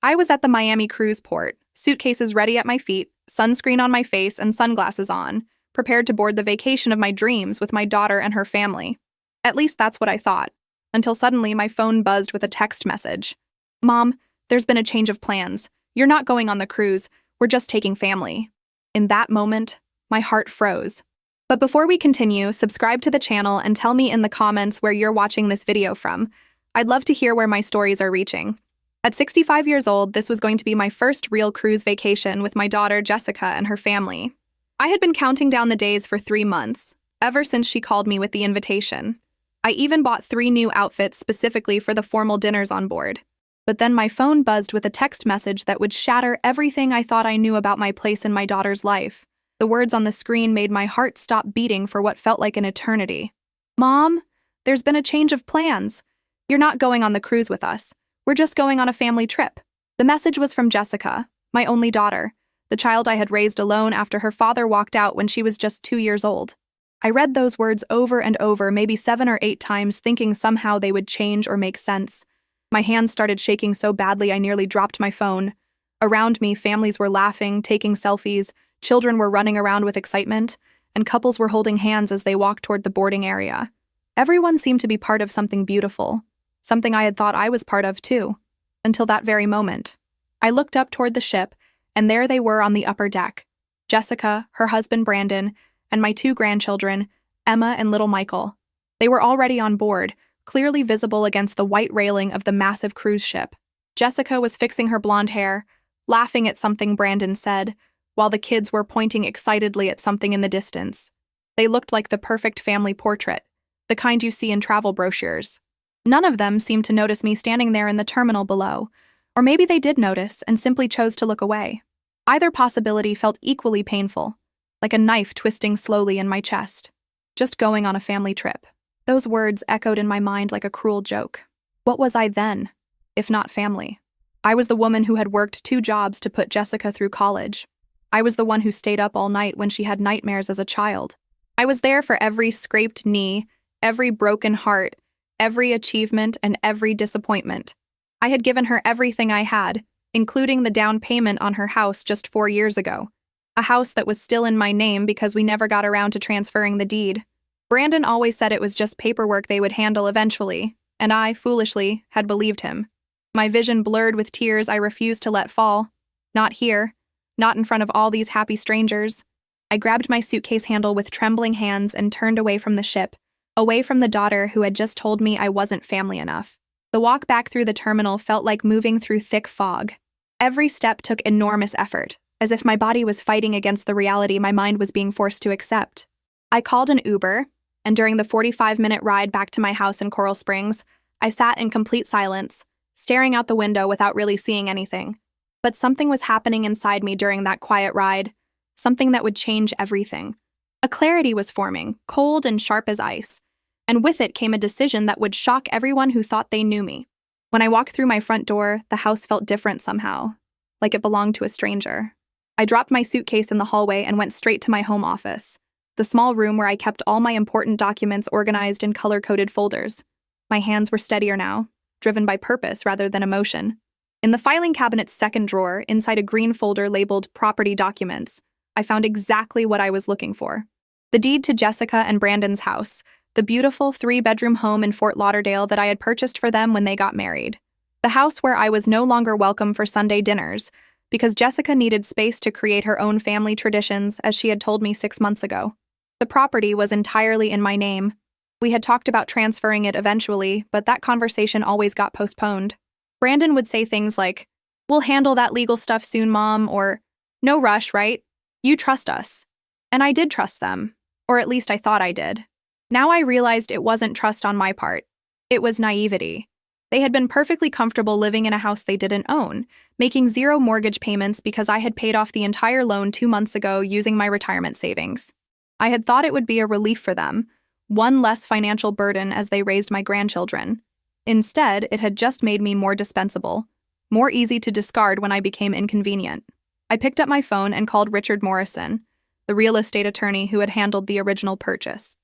I was at the Miami cruise port, suitcases ready at my feet, sunscreen on my face, and sunglasses on, prepared to board the vacation of my dreams with my daughter and her family. At least that's what I thought, until suddenly my phone buzzed with a text message. "Mom, there's been a change of plans. You're not going on the cruise, we're just taking family." In that moment, my heart froze. But before we continue, subscribe to the channel and tell me in the comments where you're watching this video from. I'd love to hear where my stories are reaching. At 65 years old, this was going to be my first real cruise vacation with my daughter Jessica and her family. I had been counting down the days for 3 months, ever since she called me with the invitation. I even bought 3 new outfits specifically for the formal dinners on board. But then my phone buzzed with a text message that would shatter everything I thought I knew about my place in my daughter's life. The words on the screen made my heart stop beating for what felt like an eternity. "Mom, there's been a change of plans. You're not going on the cruise with us. We're just going on a family trip." The message was from Jessica, my only daughter, the child I had raised alone after her father walked out when she was just 2 years old. I read those words over and over, maybe 7 or 8 times, thinking somehow they would change or make sense. My hands started shaking so badly I nearly dropped my phone. Around me, families were laughing, taking selfies, children were running around with excitement, and couples were holding hands as they walked toward the boarding area. Everyone seemed to be part of something beautiful, something I had thought I was part of too, until that very moment. I looked up toward the ship, and there they were on the upper deck. Jessica, her husband Brandon, and my 2 grandchildren, Emma and little Michael. They were already on board, clearly visible against the white railing of the massive cruise ship. Jessica was fixing her blonde hair, laughing at something Brandon said, while the kids were pointing excitedly at something in the distance. They looked like the perfect family portrait, the kind you see in travel brochures. None of them seemed to notice me standing there in the terminal below, or maybe they did notice and simply chose to look away. Either possibility felt equally painful, like a knife twisting slowly in my chest. Just going on a family trip. Those words echoed in my mind like a cruel joke. What was I then, if not family? I was the woman who had worked 2 jobs to put Jessica through college. I was the one who stayed up all night when she had nightmares as a child. I was there for every scraped knee, every broken heart, every achievement, and every disappointment. I had given her everything I had, including the down payment on her house just 4 years ago. A house that was still in my name because we never got around to transferring the deed. Brandon always said it was just paperwork they would handle eventually, and I, foolishly, had believed him. My vision blurred with tears I refused to let fall. Not here. Not in front of all these happy strangers. I grabbed my suitcase handle with trembling hands and turned away from the ship, away from the daughter who had just told me I wasn't family enough. The walk back through the terminal felt like moving through thick fog. Every step took enormous effort, as if my body was fighting against the reality my mind was being forced to accept. I called an Uber, and during the 45-minute ride back to my house in Coral Springs, I sat in complete silence, staring out the window without really seeing anything. But something was happening inside me during that quiet ride, something that would change everything. A clarity was forming, cold and sharp as ice, and with it came a decision that would shock everyone who thought they knew me. When I walked through my front door, the house felt different somehow, like it belonged to a stranger. I dropped my suitcase in the hallway and went straight to my home office, the small room where I kept all my important documents organized in color-coded folders. My hands were steadier now, driven by purpose rather than emotion. In the filing cabinet's second drawer, inside a green folder labeled Property Documents, I found exactly what I was looking for. The deed to Jessica and Brandon's house, the beautiful 3-bedroom home in Fort Lauderdale that I had purchased for them when they got married. The house where I was no longer welcome for Sunday dinners, because Jessica needed space to create her own family traditions, as she had told me 6 months ago. The property was entirely in my name. We had talked about transferring it eventually, but that conversation always got postponed. Brandon would say things like, "We'll handle that legal stuff soon, Mom," or, "No rush, right? You trust us." And I did trust them, or at least I thought I did. Now I realized it wasn't trust on my part. It was naivety. They had been perfectly comfortable living in a house they didn't own, making 0 mortgage payments because I had paid off the entire loan 2 months ago using my retirement savings. I had thought it would be a relief for them, one less financial burden as they raised my grandchildren. Instead, it had just made me more dispensable, more easy to discard when I became inconvenient. I picked up my phone and called Richard Morrison, the real estate attorney who had handled the original purchase.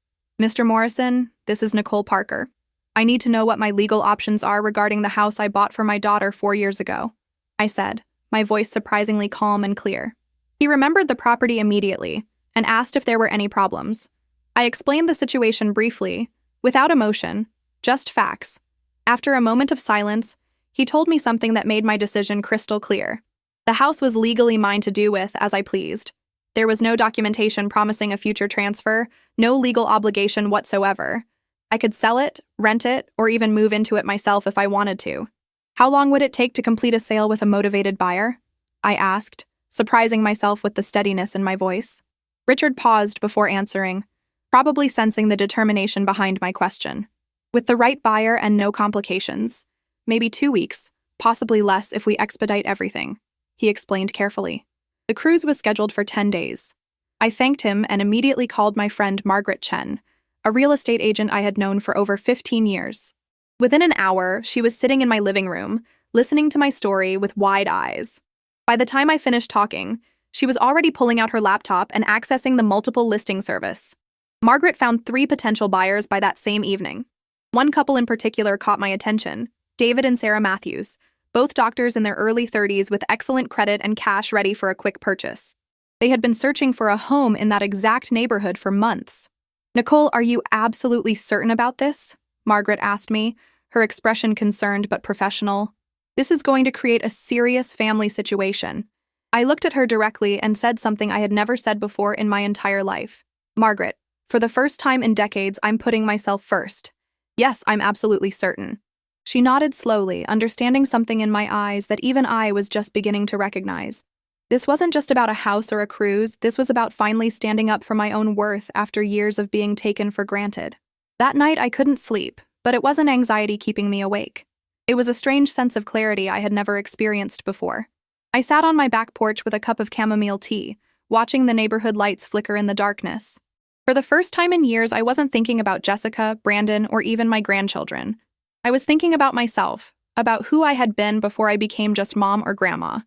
"Mr. Morrison, this is Nicole Parker. I need to know what my legal options are regarding the house I bought for my daughter 4 years ago. I said, my voice surprisingly calm and clear. He remembered the property immediately and asked if there were any problems. I explained the situation briefly, without emotion, just facts. After a moment of silence, he told me something that made my decision crystal clear. The house was legally mine to do with as I pleased. There was no documentation promising a future transfer, no legal obligation whatsoever. I could sell it, rent it, or even move into it myself if I wanted to. How long would it take to complete a sale with a motivated buyer? I asked, surprising myself with the steadiness in my voice. Richard paused before answering, probably sensing the determination behind my question. With the right buyer and no complications. Maybe 2 weeks, possibly less if we expedite everything, he explained carefully. The cruise was scheduled for 10 days. I thanked him and immediately called my friend Margaret Chen, a real estate agent I had known for over 15 years. Within an hour, she was sitting in my living room, listening to my story with wide eyes. By the time I finished talking, she was already pulling out her laptop and accessing the multiple listing service. Margaret found 3 potential buyers by that same evening. One couple in particular caught my attention, David and Sarah Matthews, both doctors in their early 30s with excellent credit and cash ready for a quick purchase. They had been searching for a home in that exact neighborhood for months. Nicole, are you absolutely certain about this? Margaret asked me, her expression concerned but professional. This is going to create a serious family situation. I looked at her directly and said something I had never said before in my entire life. Margaret, for the first time in decades, I'm putting myself first. Yes, I'm absolutely certain. She nodded slowly, understanding something in my eyes that even I was just beginning to recognize. This wasn't just about a house or a cruise, this was about finally standing up for my own worth after years of being taken for granted. That night I couldn't sleep, but it wasn't anxiety keeping me awake. It was a strange sense of clarity I had never experienced before. I sat on my back porch with a cup of chamomile tea, watching the neighborhood lights flicker in the darkness. For the first time in years, I wasn't thinking about Jessica, Brandon, or even my grandchildren. I was thinking about myself, about who I had been before I became just mom or grandma,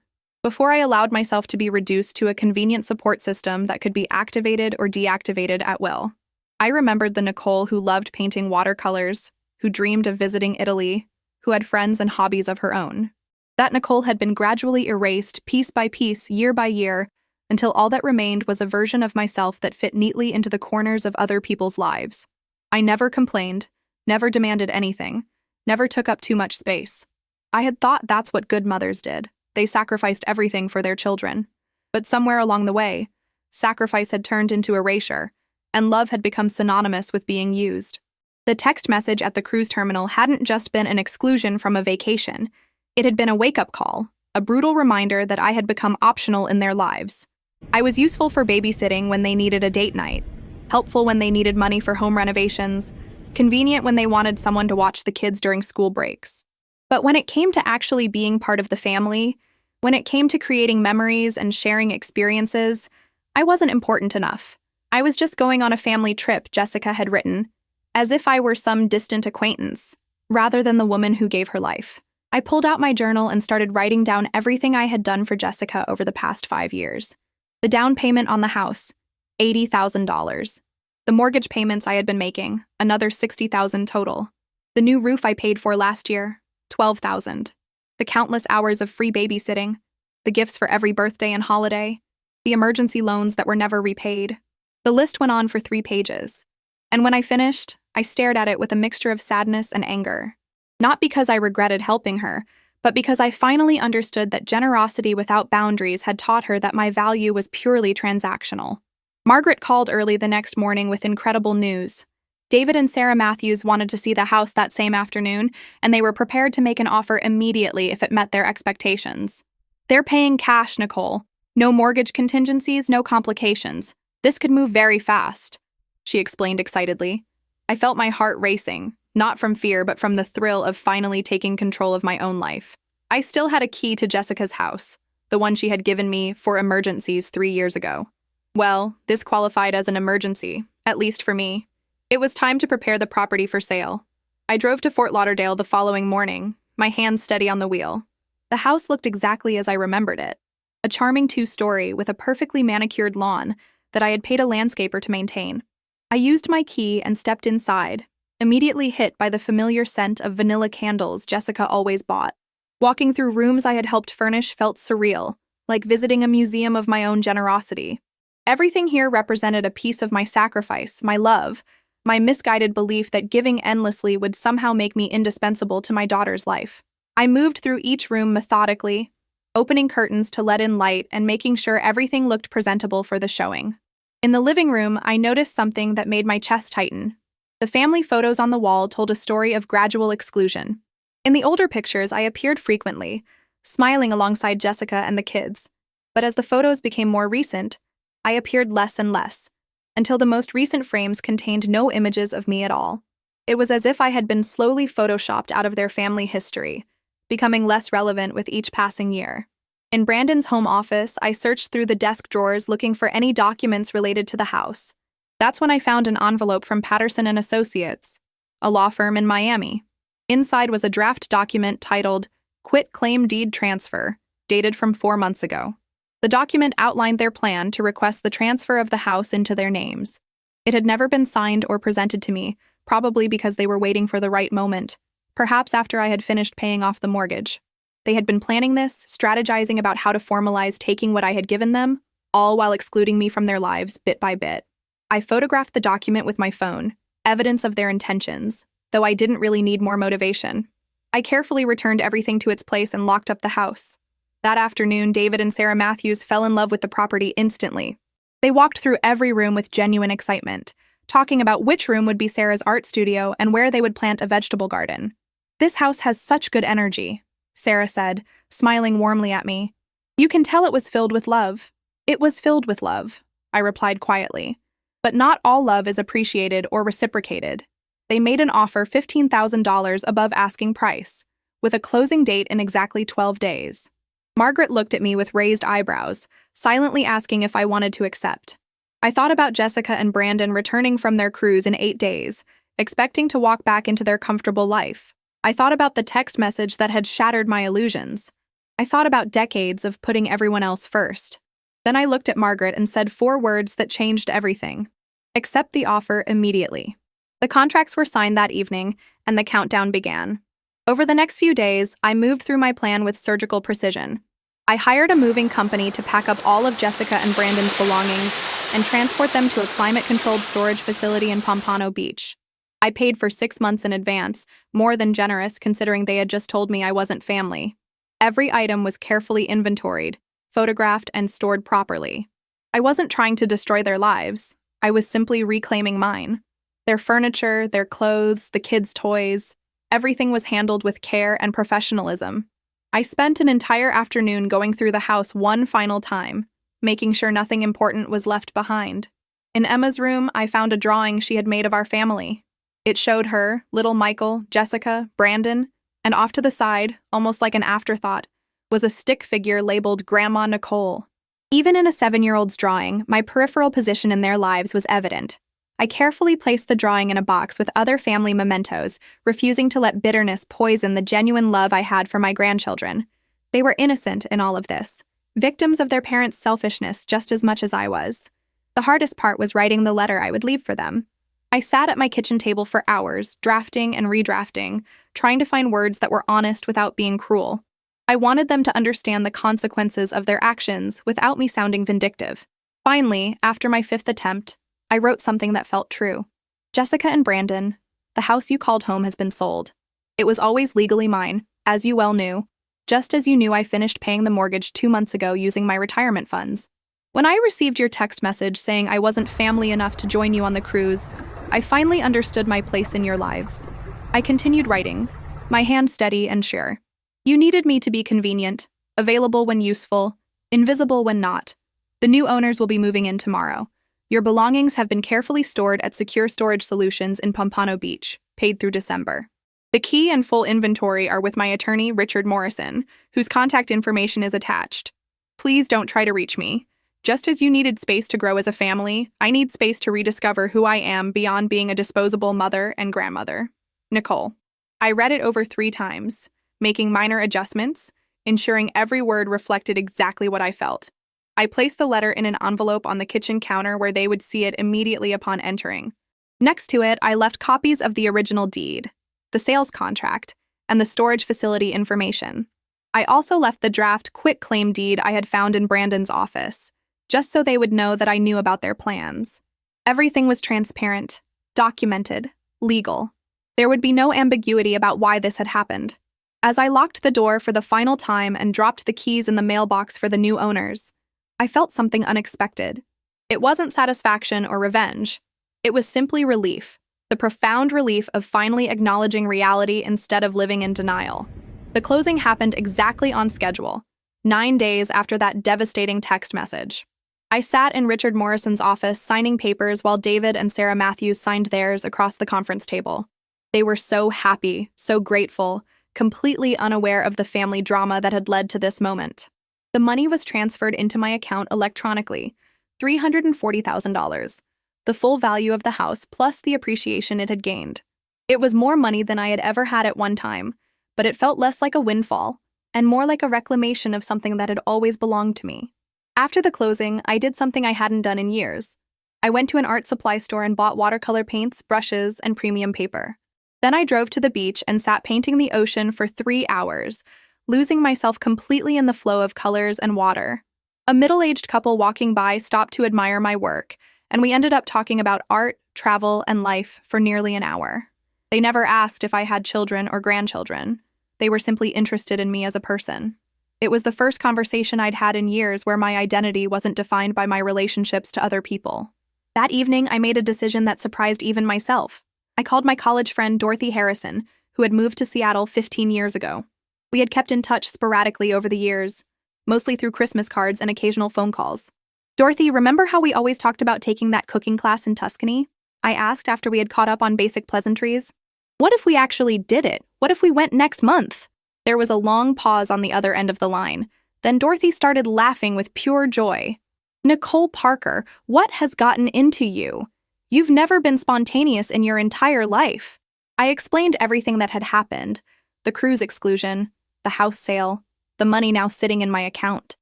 before I allowed myself to be reduced to a convenient support system that could be activated or deactivated at will. I remembered the Nicole who loved painting watercolors, who dreamed of visiting Italy, who had friends and hobbies of her own. That Nicole had been gradually erased piece by piece, year by year, until all that remained was a version of myself that fit neatly into the corners of other people's lives. I never complained, never demanded anything, never took up too much space. I had thought that's what good mothers did. They sacrificed everything for their children. But somewhere along the way, sacrifice had turned into erasure, and love had become synonymous with being used. The text message at the cruise terminal hadn't just been an exclusion from a vacation. It had been a wake-up call, a brutal reminder that I had become optional in their lives. I was useful for babysitting when they needed a date night, helpful when they needed money for home renovations, convenient when they wanted someone to watch the kids during school breaks. But when it came to actually being part of the family, when it came to creating memories and sharing experiences, I wasn't important enough. I was just going on a family trip, Jessica had written, as if I were some distant acquaintance, rather than the woman who gave her life. I pulled out my journal and started writing down everything I had done for Jessica over the past 5 years. The down payment on the house, $80,000. The mortgage payments I had been making, another $60,000 total. The new roof I paid for last year, $12,000. The countless hours of free babysitting, the gifts for every birthday and holiday, the emergency loans that were never repaid. The list went on for 3 pages. And when I finished, I stared at it with a mixture of sadness and anger. Not because I regretted helping her, but because I finally understood that generosity without boundaries had taught her that my value was purely transactional. Margaret called early the next morning with incredible news. David and Sarah Matthews wanted to see the house that same afternoon, and they were prepared to make an offer immediately if it met their expectations. They're paying cash, Nicole. No mortgage contingencies, no complications. This could move very fast, she explained excitedly. I felt my heart racing, not from fear but from the thrill of finally taking control of my own life. I still had a key to Jessica's house, the one she had given me for emergencies 3 years ago. Well, this qualified as an emergency, at least for me. It was time to prepare the property for sale. I drove to Fort Lauderdale the following morning, my hands steady on the wheel. The house looked exactly as I remembered it. A charming 2-story with a perfectly manicured lawn that I had paid a landscaper to maintain. I used my key and stepped inside, immediately hit by the familiar scent of vanilla candles Jessica always bought. Walking through rooms I had helped furnish felt surreal, like visiting a museum of my own generosity. Everything here represented a piece of my sacrifice, my love, my misguided belief that giving endlessly would somehow make me indispensable to my daughter's life. I moved through each room methodically, opening curtains to let in light and making sure everything looked presentable for the showing. In the living room, I noticed something that made my chest tighten. The family photos on the wall told a story of gradual exclusion. In the older pictures, I appeared frequently, smiling alongside Jessica and the kids. But as the photos became more recent, I appeared less and less, until the most recent frames contained no images of me at all. It was as if I had been slowly photoshopped out of their family history, becoming less relevant with each passing year. In Brandon's home office, I searched through the desk drawers looking for any documents related to the house. That's when I found an envelope from Patterson & Associates, a law firm in Miami. Inside was a draft document titled Quit Claim Deed Transfer, dated from 4 months ago. The document outlined their plan to request the transfer of the house into their names. It had never been signed or presented to me, probably because they were waiting for the right moment, perhaps after I had finished paying off the mortgage. They had been planning this, strategizing about how to formalize taking what I had given them, all while excluding me from their lives bit by bit. I photographed the document with my phone, evidence of their intentions, though I didn't really need more motivation. I carefully returned everything to its place and locked up the house. That afternoon, David and Sarah Matthews fell in love with the property instantly. They walked through every room with genuine excitement, talking about which room would be Sarah's art studio and where they would plant a vegetable garden. "This house has such good energy," Sarah said, smiling warmly at me. "You can tell it was filled with love." "It was filled with love," I replied quietly. "But not all love is appreciated or reciprocated." They made an offer $15,000 above asking price, with a closing date in exactly 12 days. Margaret looked at me with raised eyebrows, silently asking if I wanted to accept. I thought about Jessica and Brandon returning from their cruise in 8 days, expecting to walk back into their comfortable life. I thought about the text message that had shattered my illusions. I thought about decades of putting everyone else first. Then I looked at Margaret and said 4 words that changed everything. "Accept the offer immediately." The contracts were signed that evening, and the countdown began. Over the next few days, I moved through my plan with surgical precision. I hired a moving company to pack up all of Jessica and Brandon's belongings and transport them to a climate-controlled storage facility in Pompano Beach. I paid for 6 months in advance, more than generous considering they had just told me I wasn't family. Every item was carefully inventoried, photographed, and stored properly. I wasn't trying to destroy their lives. I was simply reclaiming mine. Their furniture, their clothes, the kids' toys, everything was handled with care and professionalism. I spent an entire afternoon going through the house one final time, making sure nothing important was left behind. In Emma's room, I found a drawing she had made of our family. It showed her, little Michael, Jessica, Brandon, and off to the side, almost like an afterthought, was a stick figure labeled Grandma Nicole. Even in a 7-year-old's drawing, my peripheral position in their lives was evident. I carefully placed the drawing in a box with other family mementos, refusing to let bitterness poison the genuine love I had for my grandchildren. They were innocent in all of this, victims of their parents' selfishness just as much as I was. The hardest part was writing the letter I would leave for them. I sat at my kitchen table for hours, drafting and redrafting, trying to find words that were honest without being cruel. I wanted them to understand the consequences of their actions without me sounding vindictive. Finally, after my 5th attempt, I wrote something that felt true. "Jessica and Brandon, the house you called home has been sold. It was always legally mine, as you well knew, just as you knew I finished paying the mortgage 2 months ago using my retirement funds. When I received your text message saying I wasn't family enough to join you on the cruise, I finally understood my place in your lives. I continued writing, my hand steady and sure. You needed me to be convenient, available when useful, invisible when not. The new owners will be moving in tomorrow. Your belongings have been carefully stored at Secure Storage Solutions in Pompano Beach, paid through December. The key and full inventory are with my attorney, Richard Morrison, whose contact information is attached. Please don't try to reach me. Just as you needed space to grow as a family, I need space to rediscover who I am beyond being a disposable mother and grandmother. Nicole." I read it over 3 times, making minor adjustments, ensuring every word reflected exactly what I felt. I placed the letter in an envelope on the kitchen counter where they would see it immediately upon entering. Next to it, I left copies of the original deed, the sales contract, and the storage facility information. I also left the draft quitclaim deed I had found in Brandon's office, just so they would know that I knew about their plans. Everything was transparent, documented, legal. There would be no ambiguity about why this had happened. As I locked the door for the final time and dropped the keys in the mailbox for the new owners, I felt something unexpected. It wasn't satisfaction or revenge. It was simply relief, the profound relief of finally acknowledging reality instead of living in denial. The closing happened exactly on schedule, 9 days after that devastating text message. I sat in Richard Morrison's office signing papers while David and Sarah Matthews signed theirs across the conference table. They were so happy, so grateful, completely unaware of the family drama that had led to this moment. The money was transferred into my account electronically, $340,000, the full value of the house plus the appreciation it had gained. It was more money than I had ever had at one time, but it felt less like a windfall and more like a reclamation of something that had always belonged to me. After the closing, I did something I hadn't done in years. I went to an art supply store and bought watercolor paints, brushes, and premium paper. Then I drove to the beach and sat painting the ocean for 3 hours, losing myself completely in the flow of colors and water. A middle-aged couple walking by stopped to admire my work, and we ended up talking about art, travel, and life for nearly an hour. They never asked if I had children or grandchildren. They were simply interested in me as a person. It was the first conversation I'd had in years where my identity wasn't defined by my relationships to other people. That evening, I made a decision that surprised even myself. I called my college friend Dorothy Harrison, who had moved to Seattle 15 years ago. We had kept in touch sporadically over the years, mostly through Christmas cards and occasional phone calls. "Dorothy, remember how we always talked about taking that cooking class in Tuscany?" I asked after we had caught up on basic pleasantries. "What if we actually did it? What if we went next month?" There was a long pause on the other end of the line. Then Dorothy started laughing with pure joy. "Nicole Parker, what has gotten into you? You've never been spontaneous in your entire life." I explained everything that had happened: the cruise exclusion, the house sale, the money now sitting in my account.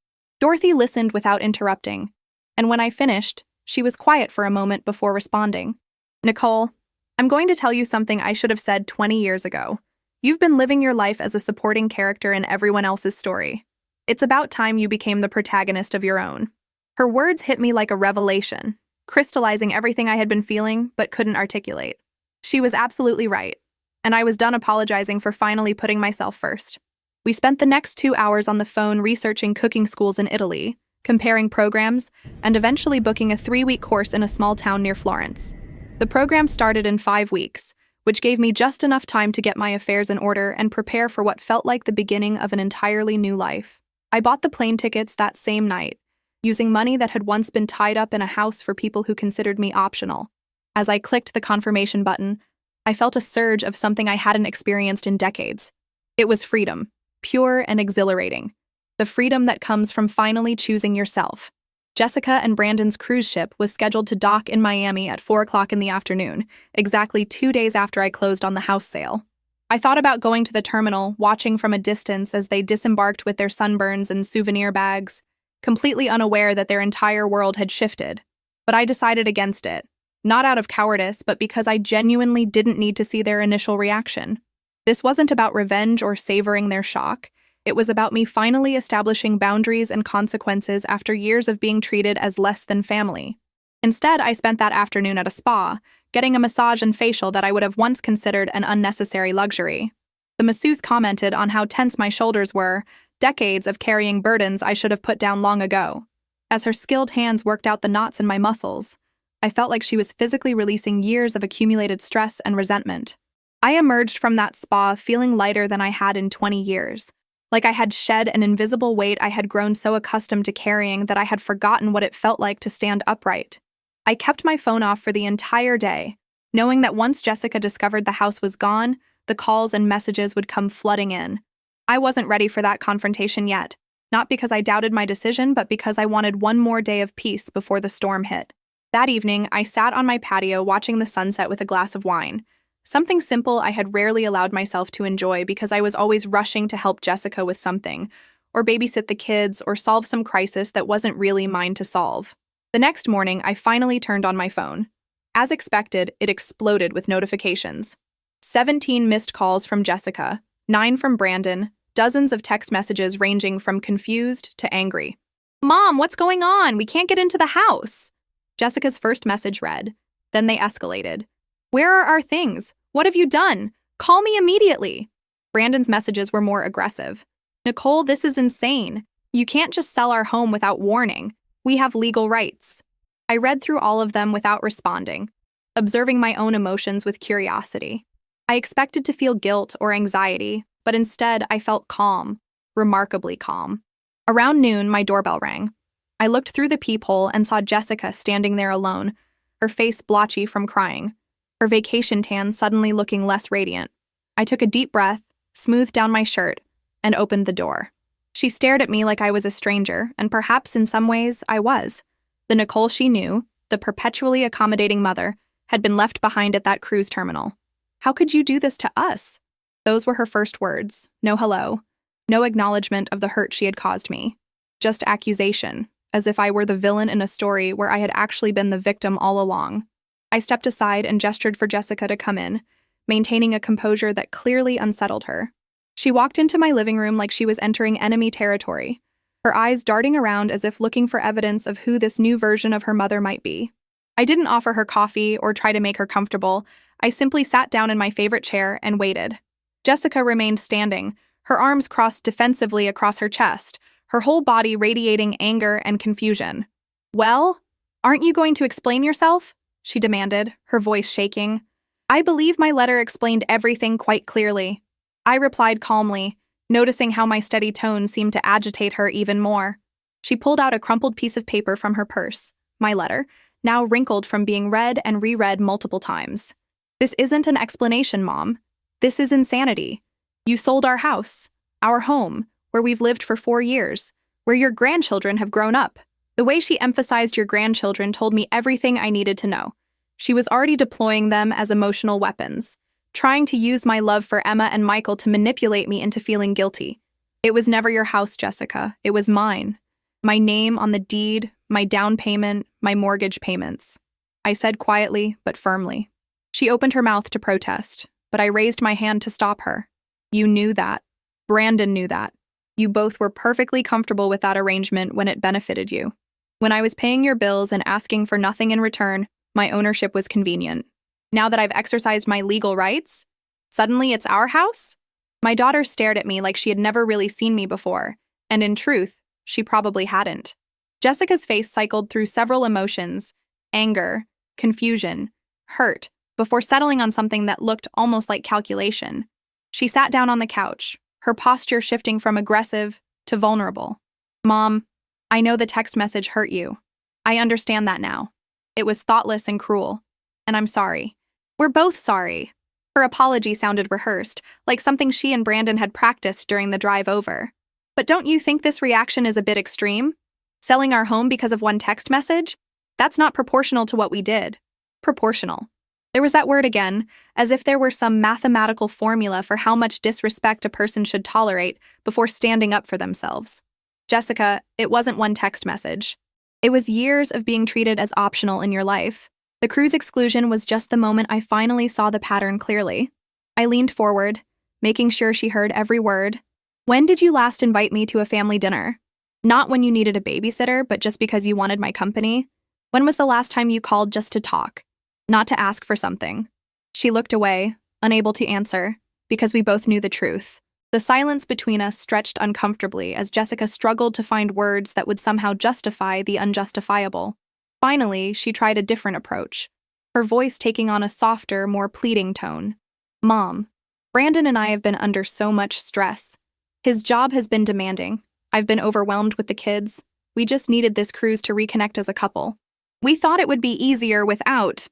Dorothy listened without interrupting, and when I finished, she was quiet for a moment before responding. "Nicole, I'm going to tell you something I should have said 20 years ago. You've been living your life as a supporting character in everyone else's story. It's about time you became the protagonist of your own." Her words hit me like a revelation, crystallizing everything I had been feeling but couldn't articulate. She was absolutely right, and I was done apologizing for finally putting myself first. We spent the next 2 hours on the phone researching cooking schools in Italy, comparing programs, and eventually booking a 3-week course in a small town near Florence. The program started in 5 weeks, which gave me just enough time to get my affairs in order and prepare for what felt like the beginning of an entirely new life. I bought the plane tickets that same night, using money that had once been tied up in a house for people who considered me optional. As I clicked the confirmation button, I felt a surge of something I hadn't experienced in decades. It was freedom, pure and exhilarating. The freedom that comes from finally choosing yourself. Jessica and Brandon's cruise ship was scheduled to dock in Miami at 4 o'clock in the afternoon, exactly 2 days after I closed on the house sale. I thought about going to the terminal, watching from a distance as they disembarked with their sunburns and souvenir bags, completely unaware that their entire world had shifted. But I decided against it, not out of cowardice, but because I genuinely didn't need to see their initial reaction. This wasn't about revenge or savoring their shock. It was about me finally establishing boundaries and consequences after years of being treated as less than family. Instead, I spent that afternoon at a spa, getting a massage and facial that I would have once considered an unnecessary luxury. The masseuse commented on how tense my shoulders were, decades of carrying burdens I should have put down long ago. As her skilled hands worked out the knots in my muscles, I felt like she was physically releasing years of accumulated stress and resentment. I emerged from that spa feeling lighter than I had in 20 years. Like I had shed an invisible weight I had grown so accustomed to carrying that I had forgotten what it felt like to stand upright. I kept my phone off for the entire day, knowing that once Jessica discovered the house was gone, the calls and messages would come flooding in. I wasn't ready for that confrontation yet, not because I doubted my decision, but because I wanted one more day of peace before the storm hit. That evening, I sat on my patio watching the sunset with a glass of wine. Something simple I had rarely allowed myself to enjoy because I was always rushing to help Jessica with something, or babysit the kids, or solve some crisis that wasn't really mine to solve. The next morning, I finally turned on my phone. As expected, it exploded with notifications. 17 missed calls from Jessica, 9 from Brandon, dozens of text messages ranging from confused to angry. "Mom, what's going on? We can't get into the house." Jessica's first message read. Then they escalated. "Where are our things? What have you done? Call me immediately." Brandon's messages were more aggressive. "Nicole, this is insane. You can't just sell our home without warning. We have legal rights." I read through all of them without responding, observing my own emotions with curiosity. I expected to feel guilt or anxiety, but instead I felt calm, remarkably calm. Around noon, my doorbell rang. I looked through the peephole and saw Jessica standing there alone, her face blotchy from crying, her vacation tan suddenly looking less radiant. I took a deep breath, smoothed down my shirt, and opened the door. She stared at me like I was a stranger, and perhaps in some ways I was. The Nicole she knew, the perpetually accommodating mother, had been left behind at that cruise terminal. "How could you do this to us?" Those were her first words. No hello. No acknowledgement of the hurt she had caused me. Just accusation, as if I were the villain in a story where I had actually been the victim all along. I stepped aside and gestured for Jessica to come in, maintaining a composure that clearly unsettled her. She walked into my living room like she was entering enemy territory, her eyes darting around as if looking for evidence of who this new version of her mother might be. I didn't offer her coffee or try to make her comfortable. I simply sat down in my favorite chair and waited. Jessica remained standing, her arms crossed defensively across her chest, her whole body radiating anger and confusion. "Well, aren't you going to explain yourself?" she demanded, her voice shaking. "I believe my letter explained everything quite clearly." I replied calmly, noticing how my steady tone seemed to agitate her even more. She pulled out a crumpled piece of paper from her purse, my letter, now wrinkled from being read and reread multiple times. "This isn't an explanation, Mom. This is insanity. You sold our house, our home, where we've lived for 4 years, where your grandchildren have grown up." The way she emphasized your grandchildren told me everything I needed to know. She was already deploying them as emotional weapons, trying to use my love for Emma and Michael to manipulate me into feeling guilty. "It was never your house, Jessica. It was mine. My name on the deed, my down payment, my mortgage payments," I said quietly but firmly. She opened her mouth to protest, but I raised my hand to stop her. "You knew that. Brandon knew that. You both were perfectly comfortable with that arrangement when it benefited you. When I was paying your bills and asking for nothing in return, my ownership was convenient. Now that I've exercised my legal rights, suddenly it's our house?" My daughter stared at me like she had never really seen me before, and in truth, she probably hadn't. Jessica's face cycled through several emotions: anger, confusion, hurt, before settling on something that looked almost like calculation. She sat down on the couch, her posture shifting from aggressive to vulnerable. "Mom, I know the text message hurt you. I understand that now. It was thoughtless and cruel, and I'm sorry. We're both sorry." Her apology sounded rehearsed, like something she and Brandon had practiced during the drive over. "But don't you think this reaction is a bit extreme? Selling our home because of one text message? That's not proportional to what we did." Proportional. There was that word again, as if there were some mathematical formula for how much disrespect a person should tolerate before standing up for themselves. "Jessica, it wasn't one text message. It was years of being treated as optional in your life. The cruise exclusion was just the moment I finally saw the pattern clearly." I leaned forward, making sure she heard every word. "When did you last invite me to a family dinner? Not when you needed a babysitter, but just because you wanted my company? When was the last time you called just to talk, not to ask for something?" She looked away, unable to answer, because we both knew the truth. The silence between us stretched uncomfortably as Jessica struggled to find words that would somehow justify the unjustifiable. Finally, she tried a different approach, her voice taking on a softer, more pleading tone. "Mom, Brandon and I have been under so much stress. His job has been demanding. I've been overwhelmed with the kids. We just needed this cruise to reconnect as a couple. We thought it would be easier without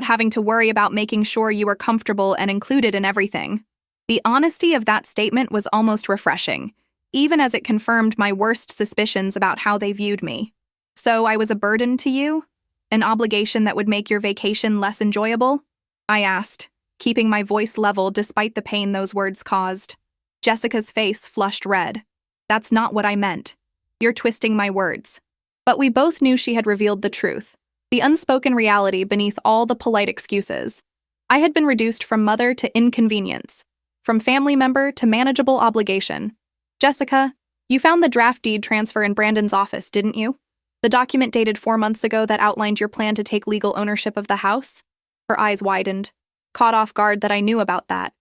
having to worry about making sure you were comfortable and included in everything." The honesty of that statement was almost refreshing, even as it confirmed my worst suspicions about how they viewed me. "So I was a burden to you? An obligation that would make your vacation less enjoyable?" I asked, keeping my voice level despite the pain those words caused. Jessica's face flushed red. "That's not what I meant. You're twisting my words." But we both knew she had revealed the truth, the unspoken reality beneath all the polite excuses. I had been reduced from mother to inconvenience, From family member to manageable obligation. Jessica, you found the draft deed transfer in Brandon's office, didn't you? The document dated 4 months ago that outlined your plan to take legal ownership of the house? Her eyes widened, caught off guard that I knew about that.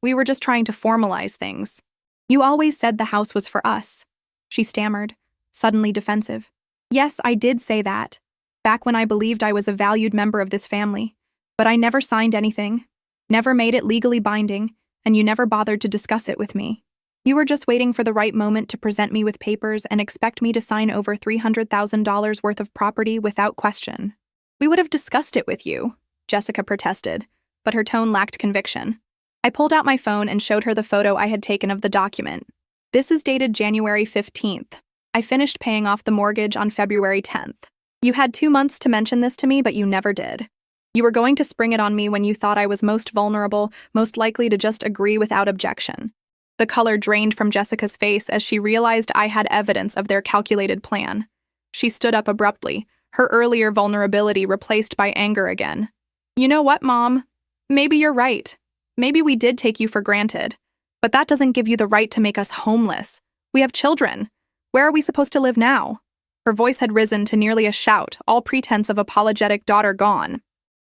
We were just trying to formalize things. You always said the house was for us. She stammered, suddenly defensive. Yes, I did say that, back when I believed I was a valued member of this family. But I never signed anything, never made it legally binding, and you never bothered to discuss it with me. You were just waiting for the right moment to present me with papers and expect me to sign over $300,000 worth of property without question. We would have discussed it with you, Jessica protested, but her tone lacked conviction. I pulled out my phone and showed her the photo I had taken of the document. This is dated January 15th. I finished paying off the mortgage on February 10th. You had 2 months to mention this to me, but you never did. You were going to spring it on me when you thought I was most vulnerable, most likely to just agree without objection. The color drained from Jessica's face as she realized I had evidence of their calculated plan. She stood up abruptly, her earlier vulnerability replaced by anger again. You know what, Mom? Maybe you're right. Maybe we did take you for granted. But that doesn't give you the right to make us homeless. We have children. Where are we supposed to live now? Her voice had risen to nearly a shout, all pretense of apologetic daughter gone.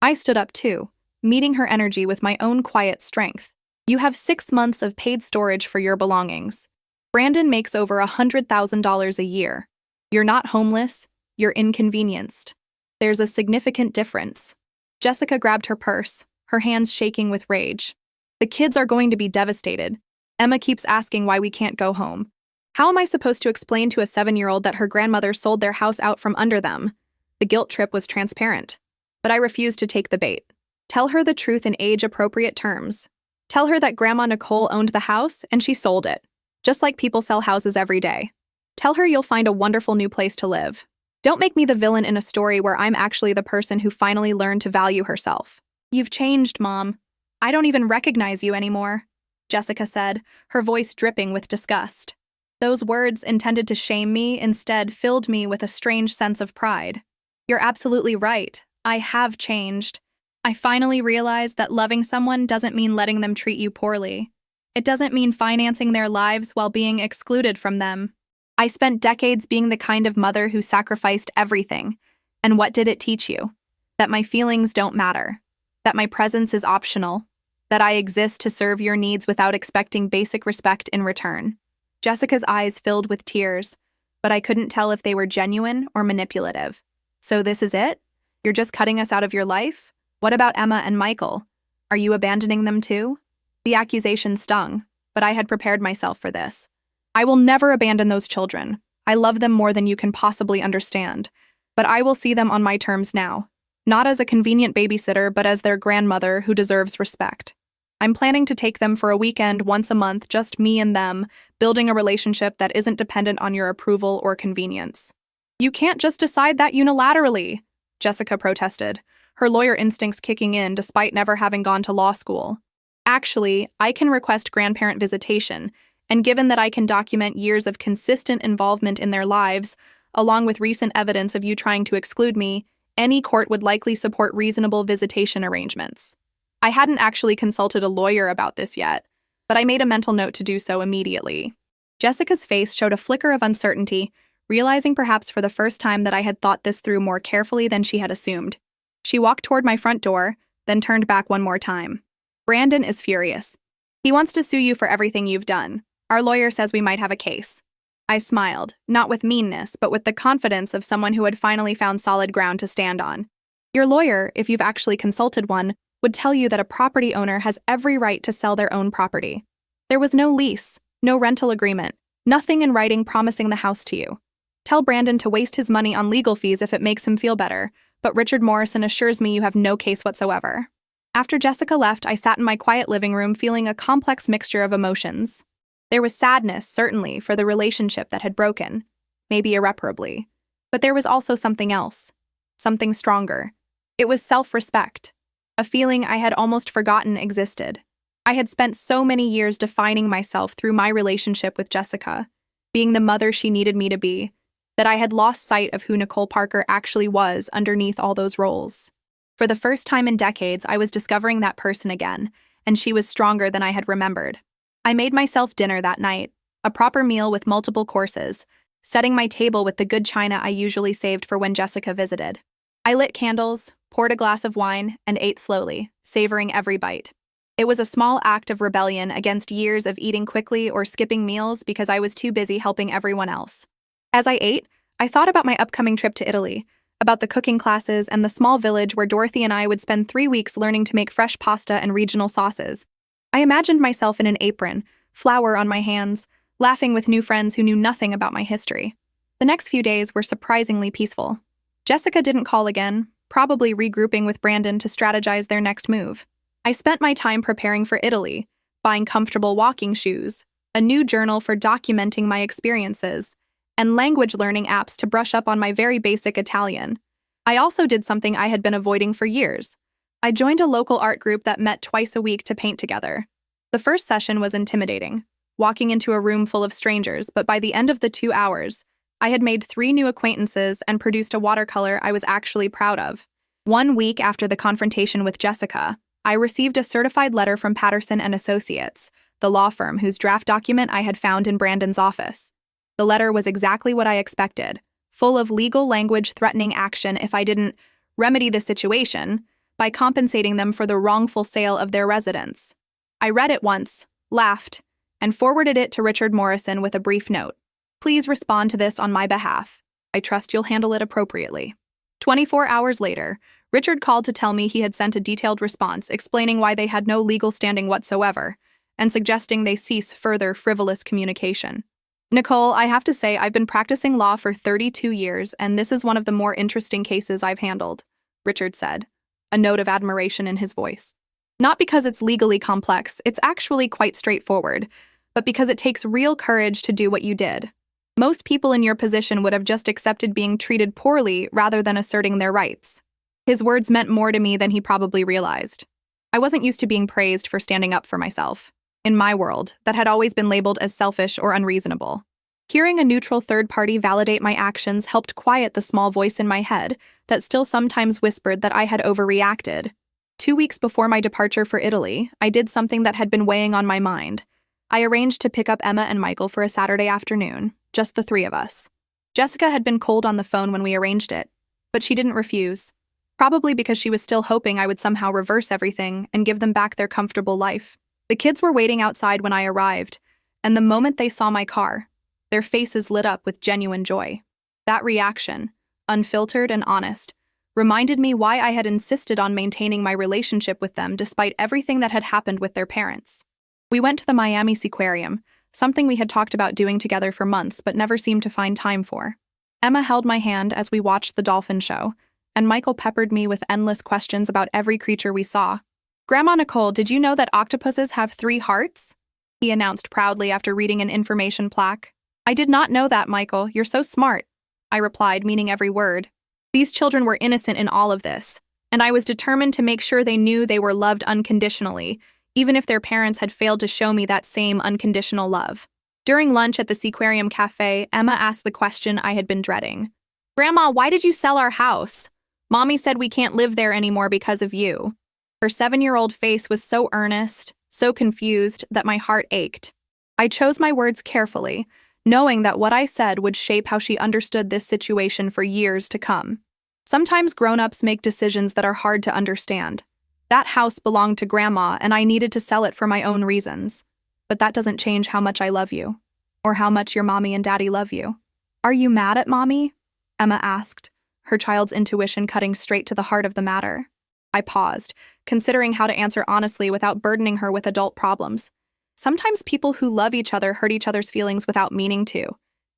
I stood up too, meeting her energy with my own quiet strength. You have 6 months of paid storage for your belongings. Brandon makes over $100,000 a year. You're not homeless, you're inconvenienced. There's a significant difference. Jessica grabbed her purse, her hands shaking with rage. The kids are going to be devastated. Emma keeps asking why we can't go home. How am I supposed to explain to a 7-year-old that her grandmother sold their house out from under them? The guilt trip was transparent. But I refused to take the bait. Tell her the truth in age-appropriate terms. Tell her that Grandma Nicole owned the house and she sold it, just like people sell houses every day. Tell her you'll find a wonderful new place to live. Don't make me the villain in a story where I'm actually the person who finally learned to value herself. You've changed, Mom. I don't even recognize you anymore, Jessica said, her voice dripping with disgust. Those words intended to shame me instead filled me with a strange sense of pride. You're absolutely right. I have changed. I finally realized that loving someone doesn't mean letting them treat you poorly. It doesn't mean financing their lives while being excluded from them. I spent decades being the kind of mother who sacrificed everything. And what did it teach you? That my feelings don't matter. That my presence is optional. That I exist to serve your needs without expecting basic respect in return. Jessica's eyes filled with tears, but I couldn't tell if they were genuine or manipulative. So this is it? You're just cutting us out of your life? What about Emma and Michael? Are you abandoning them too? The accusation stung, but I had prepared myself for this. I will never abandon those children. I love them more than you can possibly understand. But I will see them on my terms now. Not as a convenient babysitter, but as their grandmother who deserves respect. I'm planning to take them for a weekend once a month, just me and them, building a relationship that isn't dependent on your approval or convenience. You can't just decide that unilaterally, Jessica protested, her lawyer instincts kicking in despite never having gone to law school. Actually, I can request grandparent visitation, and given that I can document years of consistent involvement in their lives, along with recent evidence of you trying to exclude me, any court would likely support reasonable visitation arrangements. I hadn't actually consulted a lawyer about this yet, but I made a mental note to do so immediately. Jessica's face showed a flicker of uncertainty, realizing perhaps for the first time that I had thought this through more carefully than she had assumed. She walked toward my front door, then turned back one more time. Brandon is furious. He wants to sue you for everything you've done. Our lawyer says we might have a case. I smiled, not with meanness, but with the confidence of someone who had finally found solid ground to stand on. Your lawyer, if you've actually consulted one, would tell you that a property owner has every right to sell their own property. There was no lease, no rental agreement, nothing in writing promising the house to you. Tell Brandon to waste his money on legal fees if it makes him feel better, but Richard Morrison assures me you have no case whatsoever. After Jessica left, I sat in my quiet living room feeling a complex mixture of emotions. There was sadness, certainly, for the relationship that had broken, maybe irreparably. But there was also something else, something stronger. It was self-respect, a feeling I had almost forgotten existed. I had spent so many years defining myself through my relationship with Jessica, being the mother she needed me to be, that I had lost sight of who Nicole Parker actually was underneath all those roles. For the first time in decades, I was discovering that person again, and she was stronger than I had remembered. I made myself dinner that night, a proper meal with multiple courses, setting my table with the good china I usually saved for when Jessica visited. I lit candles, poured a glass of wine, and ate slowly, savoring every bite. It was a small act of rebellion against years of eating quickly or skipping meals because I was too busy helping everyone else. As I ate, I thought about my upcoming trip to Italy, about the cooking classes and the small village where Dorothy and I would spend 3 weeks learning to make fresh pasta and regional sauces. I imagined myself in an apron, flour on my hands, laughing with new friends who knew nothing about my history. The next few days were surprisingly peaceful. Jessica didn't call again, probably regrouping with Brandon to strategize their next move. I spent my time preparing for Italy, buying comfortable walking shoes, a new journal for documenting my experiences, and language learning apps to brush up on my very basic Italian. I also did something I had been avoiding for years. I joined a local art group that met twice a week to paint together. The first session was intimidating, walking into a room full of strangers, but by the end of the 2 hours, I had made 3 new acquaintances and produced a watercolor I was actually proud of. 1 week after the confrontation with Jessica, I received a certified letter from Patterson and Associates, the law firm whose draft document I had found in Brandon's office. The letter was exactly what I expected, full of legal language threatening action if I didn't remedy the situation by compensating them for the wrongful sale of their residence. I read it once, laughed, and forwarded it to Richard Morrison with a brief note. Please respond to this on my behalf. I trust you'll handle it appropriately. 24 hours later, Richard called to tell me he had sent a detailed response explaining why they had no legal standing whatsoever and suggesting they cease further frivolous communication. Nicole, I have to say I've been practicing law for 32 years, and this is one of the more interesting cases I've handled, Richard said, a note of admiration in his voice. Not because it's legally complex, it's actually quite straightforward, but because it takes real courage to do what you did. Most people in your position would have just accepted being treated poorly rather than asserting their rights. His words meant more to me than he probably realized. I wasn't used to being praised for standing up for myself. In my world, that had always been labeled as selfish or unreasonable. Hearing a neutral third party validate my actions helped quiet the small voice in my head that still sometimes whispered that I had overreacted. 2 weeks before my departure for Italy, I did something that had been weighing on my mind. I arranged to pick up Emma and Michael for a Saturday afternoon, just the 3 of us. Jessica had been cold on the phone when we arranged it, but she didn't refuse, probably because she was still hoping I would somehow reverse everything and give them back their comfortable life. The kids were waiting outside when I arrived, and the moment they saw my car, their faces lit up with genuine joy. That reaction, unfiltered and honest, reminded me why I had insisted on maintaining my relationship with them despite everything that had happened with their parents. We went to the Miami Seaquarium, something we had talked about doing together for months but never seemed to find time for. Emma held my hand as we watched the dolphin show, and Michael peppered me with endless questions about every creature we saw. Grandma Nicole, did you know that octopuses have 3 hearts? He announced proudly after reading an information plaque. I did not know that, Michael. You're so smart, I replied, meaning every word. These children were innocent in all of this, and I was determined to make sure they knew they were loved unconditionally, even if their parents had failed to show me that same unconditional love. During lunch at the Seaquarium Cafe, Emma asked the question I had been dreading. Grandma, why did you sell our house? Mommy said we can't live there anymore because of you. Her 7-year-old face was so earnest, so confused, that my heart ached. I chose my words carefully, knowing that what I said would shape how she understood this situation for years to come. Sometimes grown-ups make decisions that are hard to understand. That house belonged to Grandma, and I needed to sell it for my own reasons. But that doesn't change how much I love you, or how much your mommy and daddy love you. Are you mad at Mommy? Emma asked, her child's intuition cutting straight to the heart of the matter. I paused, considering how to answer honestly without burdening her with adult problems. Sometimes people who love each other hurt each other's feelings without meaning to.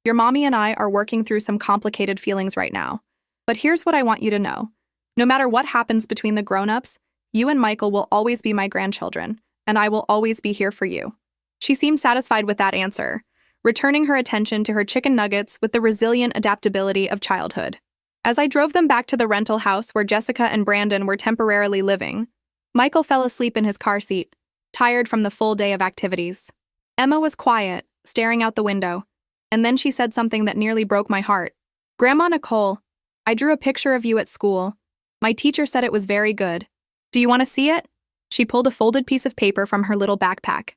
Your mommy and I are working through some complicated feelings right now. But here's what I want you to know. No matter what happens between the grown-ups, you and Michael will always be my grandchildren, and I will always be here for you. She seemed satisfied with that answer, returning her attention to her chicken nuggets with the resilient adaptability of childhood. As I drove them back to the rental house where Jessica and Brandon were temporarily living, Michael fell asleep in his car seat, tired from the full day of activities. Emma was quiet, staring out the window, and then she said something that nearly broke my heart. Grandma Nicole, I drew a picture of you at school. My teacher said it was very good. Do you want to see it? She pulled a folded piece of paper from her little backpack.